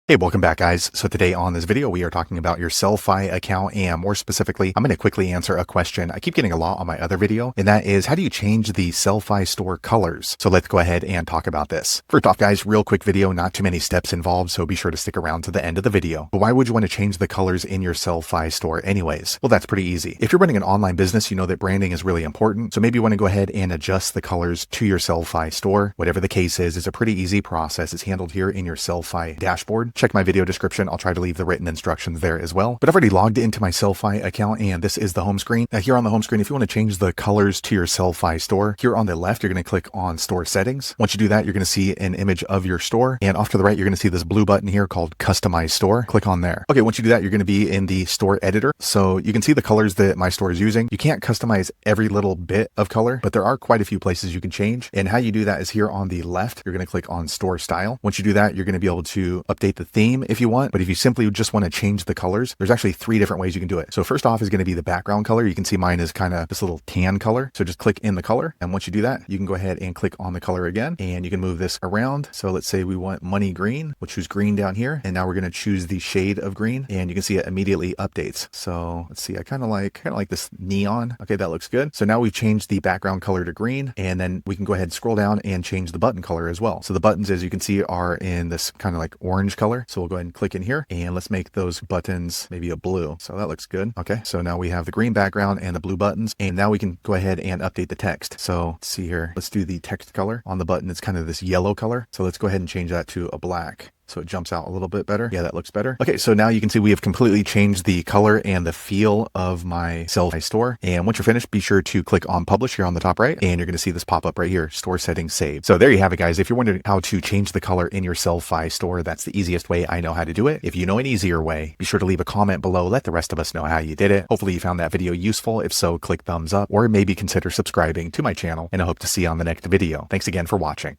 Hey, welcome back guys. So today on this video, we are talking about your Sellfy account, and more specifically, I'm going to quickly answer a question I keep getting a lot on my other video, and that is, how do you change the Sellfy store colors? So let's go ahead and talk about this. First off guys, real quick video, not too many steps involved, so be sure to stick around to the end of the video. But why would you want to change the colors in your Sellfy store anyways? Well, that's pretty easy. If you're running an online business, you know that branding is really important. So maybe you want to go ahead and adjust the colors to your Sellfy store. Whatever the case is, it's a pretty easy process. It's handled here in your Sellfy dashboard. Check my video description. I'll try to leave the written instructions there as well. But I've already logged into my Sellfy account, and this is the home screen. Now here on the home screen, if you want to change the colors to your Sellfy store, here on the left, you're going to click on store settings. Once you do that, you're going to see an image of your store. And off to the right, you're going to see this blue button here called customize store. Click on there. Okay, once you do that, you're going to be in the store editor. So you can see the colors that my store is using. You can't customize every little bit of color, but there are quite a few places you can change. And how you do that is here on the left, you're going to click on store style. Once you do that, you're going to be able to update the theme if you want. But if you simply just want to change the colors, there's actually 3 different ways you can do it. So first off is going to be the background color. You can see mine is kind of this little tan color. So just click in the color. And once you do that, you can go ahead and click on the color again, and you can move this around. So let's say we want money green. We'll choose green down here. And now we're going to choose the shade of green, and you can see it immediately updates. So let's see, I kind of like this neon. Okay, that looks good. So now we've changed the background color to green, and then we can go ahead and scroll down and change the button color as well. So the buttons, as you can see, are in this kind of like orange color. So we'll go ahead and click in here, and let's make those buttons maybe a blue. So that looks good. Okay, so now we have the green background and the blue buttons, and now we can go ahead and update the text. So let's see here. Let's do the text color on the button. It's kind of this yellow color. So let's go ahead and change that to a black, so it jumps out a little bit better. Yeah, that looks better. Okay, so now you can see we have completely changed the color and the feel of my Sellfy store. And once you're finished, be sure to click on publish here on the top right, and you're going to see this pop up right here, store settings saved. So there you have it guys. If you're wondering how to change the color in your Sellfy store, that's the easiest way I know how to do it. If you know an easier way, be sure to leave a comment below. Let the rest of us know how you did it. Hopefully you found that video useful. If so, click thumbs up, or maybe consider subscribing to my channel, and I hope to see you on the next video. Thanks again for watching.